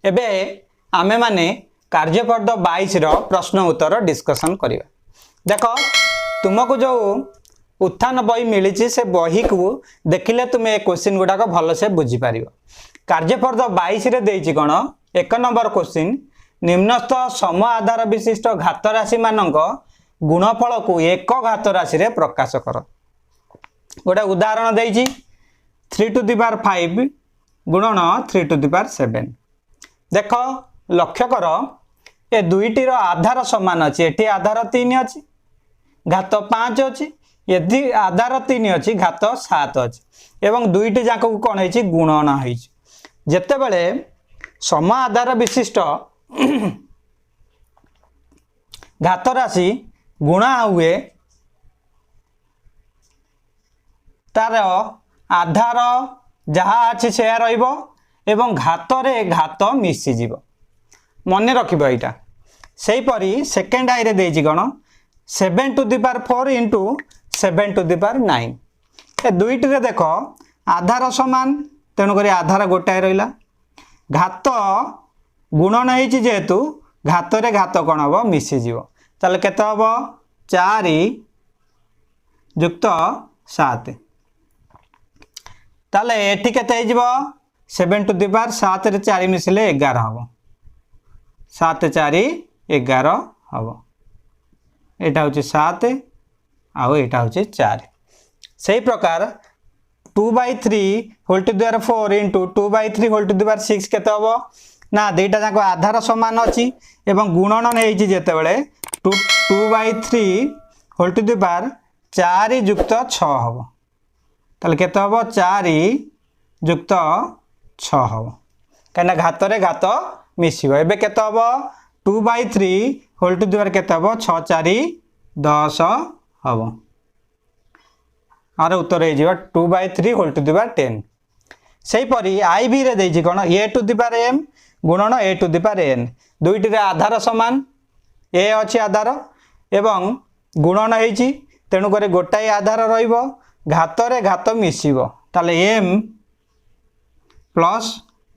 एबे आमे माने कार्यपद 22 रो प्रश्न उत्तर डिस्कशन करिया। देखो तुमको जो उत्थान बही मिली से बही को देखिले तुम्हें क्वेश्चन गुड़ाक भल से बुझी पार। कार्यपद 22 रे देइछि कोन 1 नंबर क्वेश्चन निम्नस्थ सम आधार विशिष्ट घात राशि मानक गुणफल को एक घात राशि रे प्रकाश कर। गोटे उदाहरण देइछि 3 टू द पावर 5 गुणन 3 टू द पावर 7। देख लक्ष्य कर ए दुईटीर आधार समान अच्छी एटी आधार 3 अच्छी घात 5 अच्छी यदि आधार 3 अच्छी घात 7 अच्छी एवं दुईटी जाक कौन है गुणन है। जेते बेले सम आधार विशिष्ट घात राशि गुणा हुए तार आधार जहाँ अच्छी से रहिबो एवं घात रे घात मिसी जीवो मन रखिबो। एटा सेही परी सेकेंड आई रे देइछि कोन 7 to the power 4 into 7 to the power 9 ए दुईटी रे देखो आधार समान तेणु करी आधार गोटाए रहिला घात गुणन हेछि जेहेतु घात रे घात कोन हबो मिसी जीवो ताले केते हबो 4 युक्त 7 ताले एठी केते हेजिबो 7 टू द पावर 7 रे 4 मिसिले 11 हबो 7 4 11 हबो एटा होची 7 आउ एटा होची 4। सही प्रकार 2/3 whole to the power 4 into 2/3 whole to the power 6 केते हबो ना देटा जाको आधार समान अछि एवं गुणन हेछि जेते बेले 2/3 होल टू द पावर 4 युक्त 6 हबो ताले केते हबो 4 युक्त 6 हबो कना घात रे घात मिसिबो। एबे केते हबो 2/3 होल टू द पावर केते हबो 6 4 10 हबो आर उत्तर हे जिवो 2/3 होल टू द पावर 10। सेही परी आई भी रे देछि कोन a to the power m गुणन a to the power n दुईटी रे आधार समान a अछि आधार एवं गुणन हेछि तेणु करे गोटाई आधार रहिबो घात रे घात मिसिबो ताले m प्लस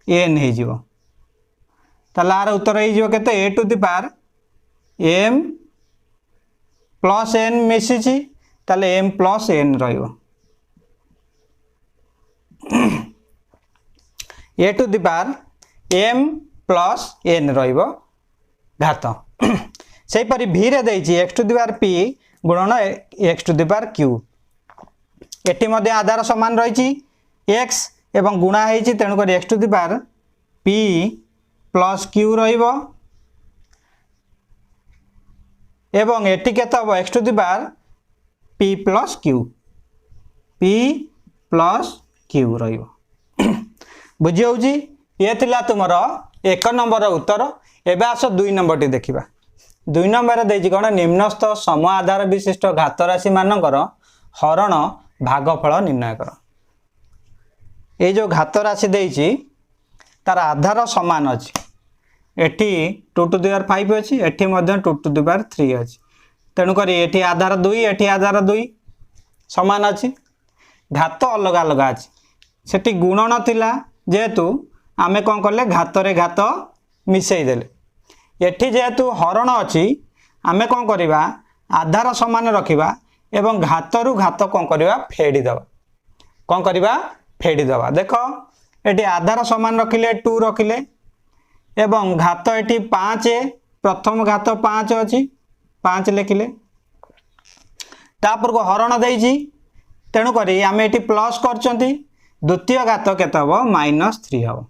n हे जिवो ताले आर उत्तर हे जिवो केते a to the power m plus n मिसिछि ताले m प्लस n रहिबो a to the power m plus n रहिबो घात। सेही परी v रे देछि x to the power p गुणन x to the power q एटी मध्ये आधार समान रहिछि x एवं गुणा हेछि तेणु कर x to the power p plus q रहिबो एवं एटी केते हबो x to the power p plus q रहिबो बुझी होउछि। ये थिला तुमरो 1 नंबर उत्तर। एबे आसो 2 नंबर टी देखिबा। 2 नंबर देछि कोन निम्नस्थ सम आधार विशिष्ट घात राशि मानकर हरण भागफल निर्णय कर। ये जो घात राशि देछि तार आधार समान अछि एठी 2 टू द पावर 5 अछि एठी मध्ये 2 टू द पावर 3 अछि तेणु करी एठी आधार 2 एठी आधार 2 समान अछि घात अलग अलग अछि सेठी गुणन थिला जेहेतु आमे कोन करले घात रे घात मिसई देले एठी जेहेतु हरण अछि आमे कोन करिबा आधार समान रखिबा एवं घात रु घात कोन करिबा फेडी दबा कोन करिबा फेडी दबा। देखो एठी आधार समान रखिले 2 रखिले एवं घात एठी 5 प्रथम घात 5 अछि 5 लिखिले तापर को हरण देइछि तेणु करी आमे एठी प्लस करचंती द्वितीय घात केते हबो -3 हबो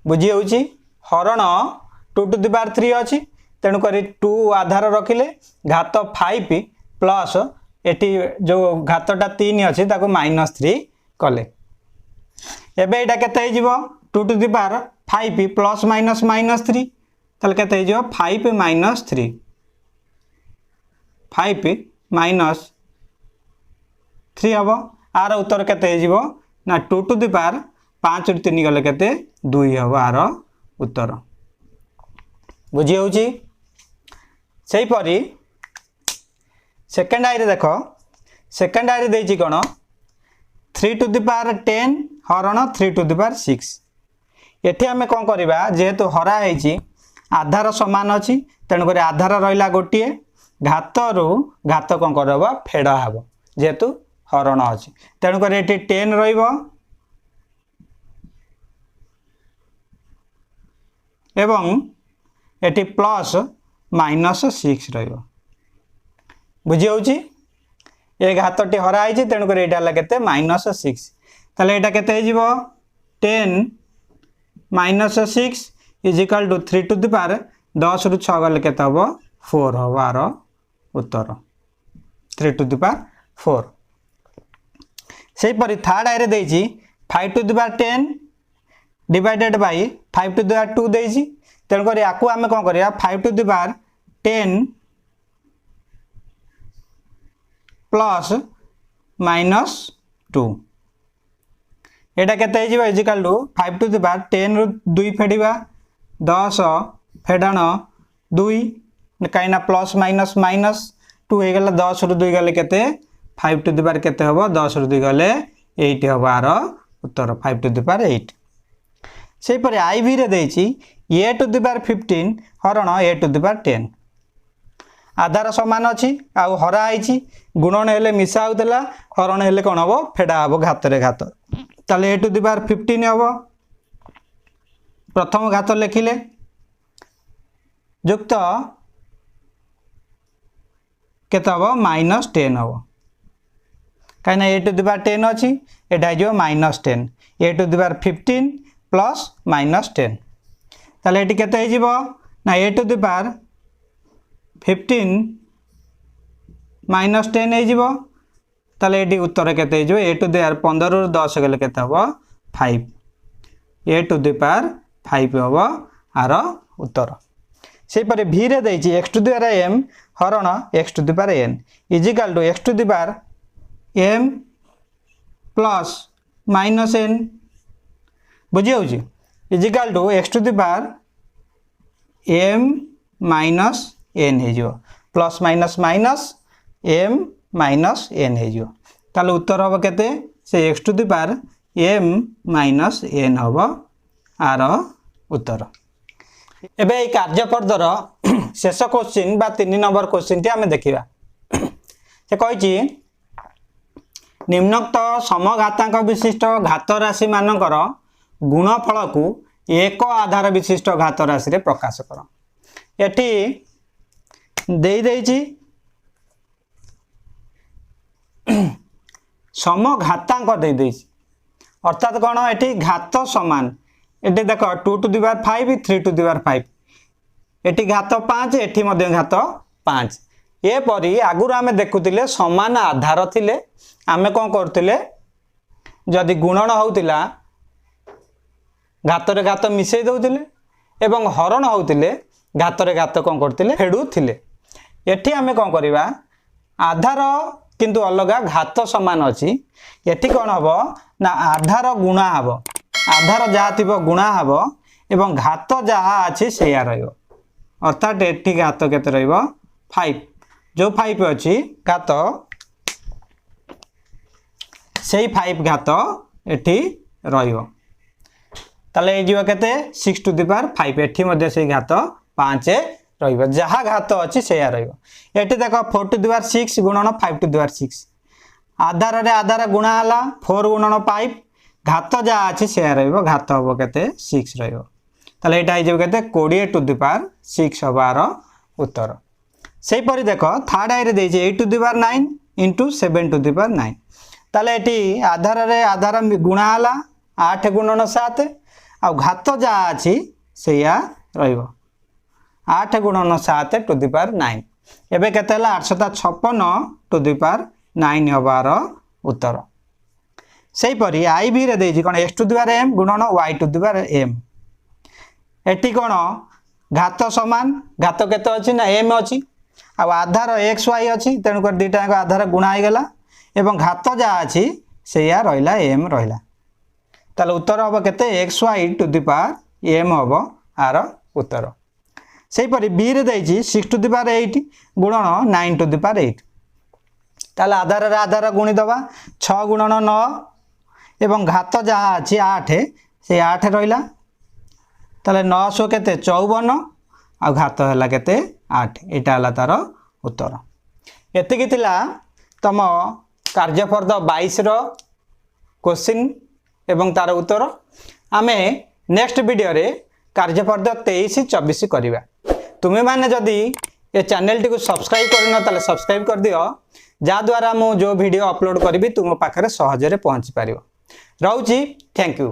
बुझी होउछि हरण 2 टू द पावर 3 अछि तेणु करी 2 आधार रखिले घात 5 प्लस एटी जो घातटा 3 अछि ताको -3 कले एबे एटा केते हे जिवो 2 to the power 5 plus minus -3 तल केते हे जिवो 5 - 3 5 - 3 हबो आर उत्तर केते हे जिवो ना 2 टू द पावर 5 रु 3 गले केते 2 हबो आर उत्तर बुझी होउछि। सेही परी सेकेंड आई रे देखो सेकेंड आई रे देछि कोन 3 टू द पावर 10 हरण 3 टू द पावर 6 एठी आमे कौन करवा जेहेतु हरा है आधार समान अच्छी तेणुक आधार रहा गोटे घात रु घात कौन कर फेड़ हम जेहेतु हरण अच्छी तेणुक ये 10 एवं एटी प्लस -6 बुझी ये घातटी हराई तेणुक यहाँ के -6 ताले यहाँ के 10 -6 is equal to 3 to the power 10 रु 6 गले के 4 हम आर उत्तर 3 टू द पावर 4 से परी थर्ड आईरे देजी 5 to the power 10 divided by 5 to the power 2 देजी तेणुक या आम कौन करा 5 टू द पावर 10 प्लस -2 एटा केते is equal to 5 to the power 10 रु 2 फेड़ा 10 फेडाण 2 कहीं प्लस माइनस -2 हो गला 10 रु 2 गले केते 5 टू द पावर केते हबो 10 रु 2 गले 8 हबो आर उत्तर 5 टू द पावर 8 से परे आई भी रे देछि a टू द पावर 15 हरण a टू द पावर 10 आधार समान अच्छी आउ हरा है गुणन हेले मिसा होता हरण हेले कौन हम फेड़ा हम घात रे घात ताले a टू द पावर 15 हम प्रथम घात लिखिले युक्त केते हम -10 हम कहीं a टू द पावर 10 अच्छी एटा हो -10 a to the power 15 plus -10 ताले एटी केते हो ना a टू द पावर 15 -10 हो ताले एटी उत्तर केते हो a टू द पावर 15 रु 10 गले केते हम 5 a टू द पावर 5 हम आर उत्तर से परे v रे देछि x to the power m हरण x to the power n is equal to x to the power m plus -n बुझी हो is equal to x to the power m minus n हो plus minus minus m minus n हो ताले उत्तर हम केते से x to the power m minus n हम आर उत्तर एबे এই कार्यपद्धर शेष क्वेश्चन बा 3 नंबर क्वेश्चन टी आमे देखिबा से कहिछि निम्नोक्त समघातांक विशिष्ट घात राशि मानकर गुणफल को एक आधार विशिष्ट घात राशि रे प्रकाश कर एटी देई देछि समघातांक देई देछि अर्थात कौन एटी घात समान एटी देख 2 to the power 5 3 to the power 5 एटी घात 5 एटी मध्य घात 5 ये परी आगुर आमे देखुतिले समान आधार थिले आमे कोन करतिले जदि गुणन होउतिला घात रे घात मिसई दउतिले एवं हरण होउतिले घात रे घात कोन करतिले फेडुतिले एठी आमे कोन करिवा आधार किंतु अलगा घात समान अछि एठी कोन हबो ना आधार गुणा हबो आधार जहाँ थी गुणा हम एवं घात जहाँ अच्छी से रहिबो अर्थात एठी घात केते रहिबो 5 जो 5 अच्छी घात से 5 घात एठी रहिबो ताले ए जीव केते 6 टू द पावर 5 एठी मध्ये से घात 5 रहिबो जहाँ घात अच्छी से रहिबो एठी देखो 4 टू द पावर 6 गुणन 5 टू द पावर 6 आधार रे आधार गुणा हला 4 गुणन 5 घात जहाँ अच्छी से रहिबो घात हम केते 6 रहिबो ताले एटा आइजो केते 20 टू द पावर 6 हबार उत्तर सेही परि देखो थर्ड आई रे देजे 8 to the power 9 into 7 to the power 9 ताले एटी आधार रे आधार गुणा हला 8 गुणन 7 आ घात जहाँ अच्छी सेया रहिबो 8 गुणन 7 टू द पावर 9 एबे केते हला 856 टू द पावर 9 हबार उत्तर से परी आई भी रे देछि कोन x to the power m गुणन y to the power m एटी कोन घात समान घात केते अछि ना m अछि आ आधार x y अछि तेनु कर दुटा आधार गुणा हो गला एवं घात जा अछि सेया रहिला m रहिला ताले उत्तर हबो केते xy to the power m हबो आर उत्तर से परी b रे देछि 6 टू द पावर 8 गुणन 9 टू द पावर 8 ताले आधार रे आधार गुणी दबा 6 गुणन 9 एवं घात जहाँ अच्छी 8 से 8 रहिला ताले 900 केते 54 आ घात हैला केते 8 एटा हला तार उत्तर। एतिकी थिला तम कार्यफर्द 22 रो क्वेश्चन एवं तार उत्तर। आमे नेक्स्ट वीडियो रे कार्यफर्द 23 24 करिवा। तुमे माने जदी ये चैनल टी को सब्सक्राइब करना ताले सब्सक्राइब कर दियो जा द्वारा मु जो वीडियो अपलोड करबी तुम पाखरे सहज रे पहुंची पारिबो। रहउची थैंक यू।